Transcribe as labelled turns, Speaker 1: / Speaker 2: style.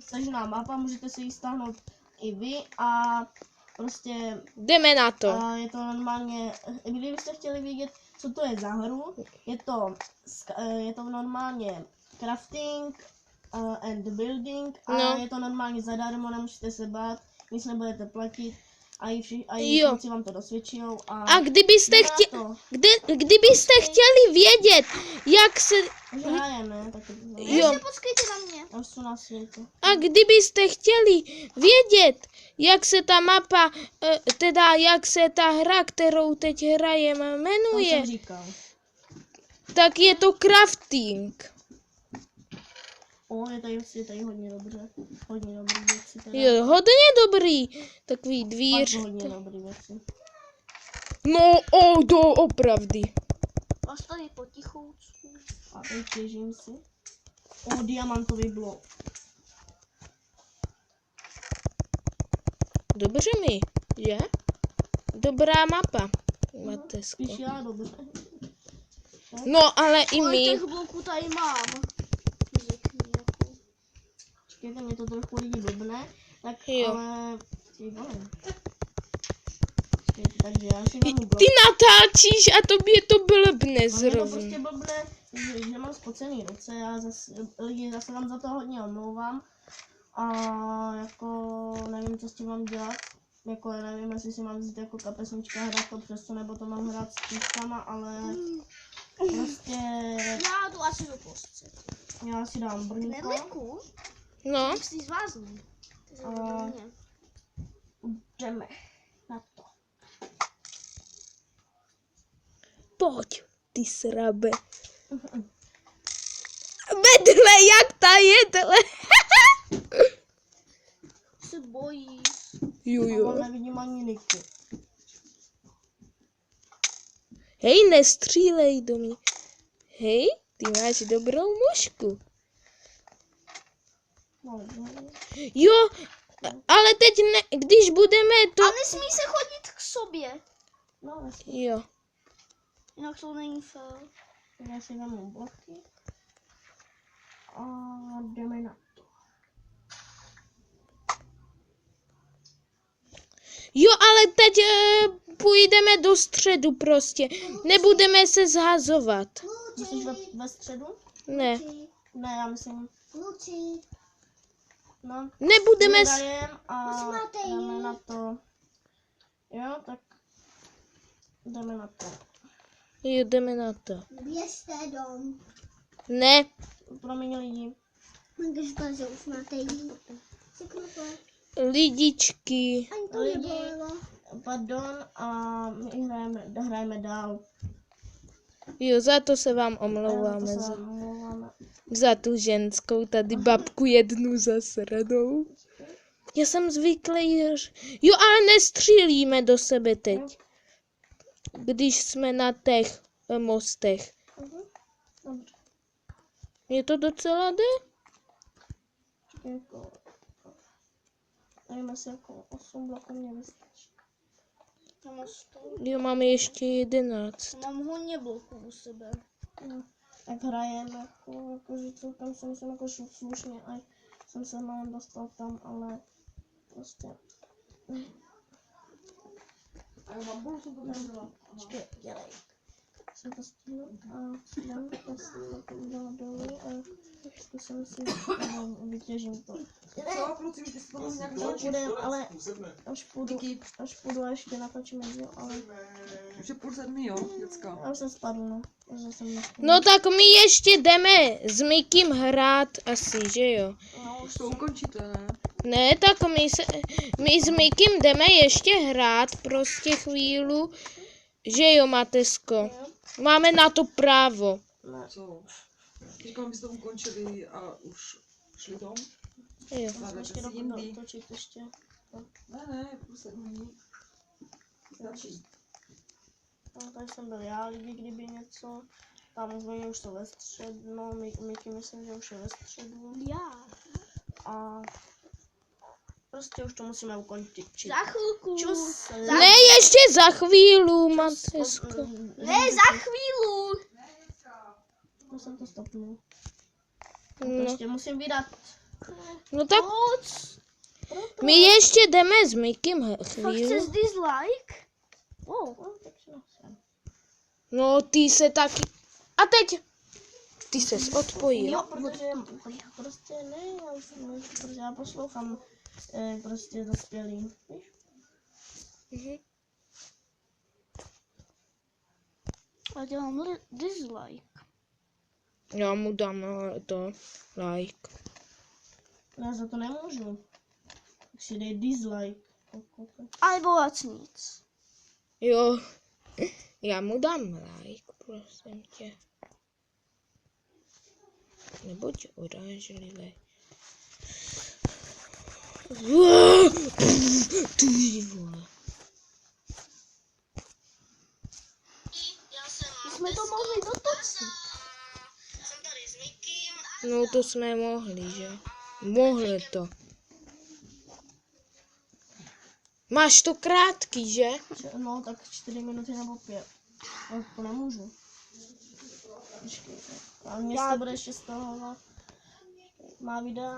Speaker 1: Stažená mapa, můžete si ji stáhnout i vy a prostě
Speaker 2: Jdeme na to.
Speaker 1: je to normálně, kdybyste chtěli vědět, co to je za hru, je to normálně crafting and building a
Speaker 2: No.
Speaker 1: je to normálně zadarmo, nemusíte se bát, nic nebudete platit a
Speaker 2: Jo.
Speaker 1: kluci vám to dosvědčijou
Speaker 2: A kdybyste,
Speaker 1: jdeme
Speaker 2: chtě...
Speaker 1: na to.
Speaker 2: kdybyste chtěli vědět, jak se...
Speaker 1: Už hrajeme, tak
Speaker 2: Jo.
Speaker 3: Počkejte na mě.
Speaker 1: už jsou na světě.
Speaker 2: A kdybyste chtěli vědět, jak se ta mapa, teda jak se ta hra, kterou teď hrajeme,
Speaker 1: To
Speaker 2: jmenuje,
Speaker 1: jsem říkal.
Speaker 2: tak je to crafting.
Speaker 1: Je tady hodně dobře. Hodně dobrý věci. Teda.
Speaker 2: Je hodně dobrý. Takový
Speaker 1: Fakt
Speaker 2: dvíř.
Speaker 1: hodně dobrý věci.
Speaker 2: No, opravdy.
Speaker 3: Vás tady potichoučku.
Speaker 1: A teď těžím si. Diamantový blok.
Speaker 2: Dobře mi, že? Dobrá mapa, Matesko.
Speaker 1: Spíš já dobře.
Speaker 2: No, ale i
Speaker 3: Kolik
Speaker 2: my.
Speaker 3: těch bloků tady mám? Řekni jako.
Speaker 1: Počkejte, mě to trochu lidí blbne. Tak
Speaker 2: Jo.
Speaker 1: ale... Ty vole. Počkejte, takže já si vezmu blok.
Speaker 2: Ty natáčíš a tobě to blbne
Speaker 1: A mě to
Speaker 2: zrovna.
Speaker 1: prostě blbne, že mám spocený ruce, lidi zase vám za to hodně omlouvám. A jako nevím, co s tím mám dělat. Jako nevím, jestli si mám vzít jako kapesnička hrát to přesto, nebo to mám hrát s pískama, ale prostě
Speaker 3: Já tu asi do postře.
Speaker 1: já si dám brňko.
Speaker 3: Knedlíku?
Speaker 2: No,
Speaker 3: Jsi zvázný.
Speaker 1: A jdeme na to.
Speaker 2: pojď, ty srabe. Vedle, jak ta jedle.
Speaker 3: Se bojíš.
Speaker 2: Jo.
Speaker 1: Nevidím ani niky.
Speaker 2: Hej, nestřílej do mě. Hej, ty máš dobrou mužku.
Speaker 1: No,
Speaker 2: Jo, ale teď ne, když budeme to...
Speaker 3: A nesmí se chodit k sobě.
Speaker 1: no,
Speaker 2: Jo.
Speaker 3: Jinak to není fér.
Speaker 1: já si vezmu bloky. A jdeme na to.
Speaker 2: Jo, ale teď půjdeme do středu prostě. Nebudeme se zhazovat.
Speaker 1: Myslíš ve středu?
Speaker 2: Ne.
Speaker 1: Ne, já myslím,
Speaker 3: Kluci.
Speaker 1: no.
Speaker 2: Nebudeme s...
Speaker 1: Hrajem a jdeme na to. Jo, tak jdeme na to.
Speaker 2: Jo, jdeme na to.
Speaker 3: Běžte dom.
Speaker 2: Ne.
Speaker 1: Promiň lidi.
Speaker 3: Když to už máte jít.
Speaker 2: Lidičky.
Speaker 3: Ani to
Speaker 1: Lidi.
Speaker 3: nebolelo.
Speaker 1: Pardon a my hrajeme dál.
Speaker 2: Jo, za to se vám
Speaker 1: To
Speaker 2: omlouváme.
Speaker 1: se vám omlouváme.
Speaker 2: Za tu ženskou, tady babku jednu zasranou. Já jsem zvyklý. Jo, ale nestřílíme do sebe teď. Když jsme na těch mostech.
Speaker 1: Dobře.
Speaker 2: Je to docela jde?
Speaker 1: Jako, nevím, jestli jako 8 bloků mě vystačí.
Speaker 2: Jo, máme ještě 11.
Speaker 3: Mám hodně bloků u sebe.
Speaker 1: No, tak hrajeme, jakože celkem si myslím jako slušně, a jsem se malem dostal tam, ale prostě... Počkej, dělej. Jsem to stihl a dám to dolů a zkusím si, vytěžím to.
Speaker 4: Co, kluci, už byste to nějak
Speaker 1: Budem, ale až půjdu a ještě natočím video, ale
Speaker 4: už je 6:30, jo, děcka.
Speaker 1: já už jsem spadl, no.
Speaker 2: No tak my ještě jdeme s Mikým hrát asi, že jo?
Speaker 4: No, už to ukončíte, ne?
Speaker 2: Ne, tak my s Mikým jdeme ještě hrát prostě chvíli, že jo, Matesko? Máme na to právo.
Speaker 4: Co? Říkám, byste to ukončili a už šli dom?
Speaker 2: Jo.
Speaker 4: Závěte
Speaker 1: Ještě
Speaker 4: si jindy.
Speaker 1: dotočit ještě.
Speaker 4: Ne, 7 stačí.
Speaker 1: No, tady jsem byl já, lidi, kdyby něco. Tam zřejmě už jsou ve středu, no, Miky myslím, že už je ve středu.
Speaker 3: Já.
Speaker 1: A prostě už to musíme ukončit.
Speaker 3: Za chvilku.
Speaker 1: Čus.
Speaker 2: Ne, ještě za chvíli, Matesko.
Speaker 3: Ne, za chvíli.
Speaker 1: To jsem to stopnul.
Speaker 2: No.
Speaker 1: Ještě musím vydat
Speaker 2: No tak
Speaker 3: Moc.
Speaker 2: my ještě jdeme s Mikim
Speaker 3: Fakt
Speaker 2: chvíli.
Speaker 3: chceš dislike? Wow.
Speaker 1: No, tak si nasem.
Speaker 2: No ty se taky... A teď! Ty ses odpojil.
Speaker 1: Jo, protože prostě ne, protože já poslouchám prostě dospělý, víš?
Speaker 2: Mhm.
Speaker 3: A dělám dislike.
Speaker 2: Já mu dám to like.
Speaker 1: Já za to nemůžu. Tak si dej dislike.
Speaker 3: A nebo nic.
Speaker 2: Jo, já mu dám like, prosím tě. Nebuď urážlivý. Ty vole.
Speaker 3: Jsme to mohli dotočit.
Speaker 2: No to jsme mohli, že? Mohli to. Máš to krátký, že?
Speaker 1: No, tak 4 minuty nebo 5. No, to nemůžu. Počkej. A mě to bude ještě z toho má videa.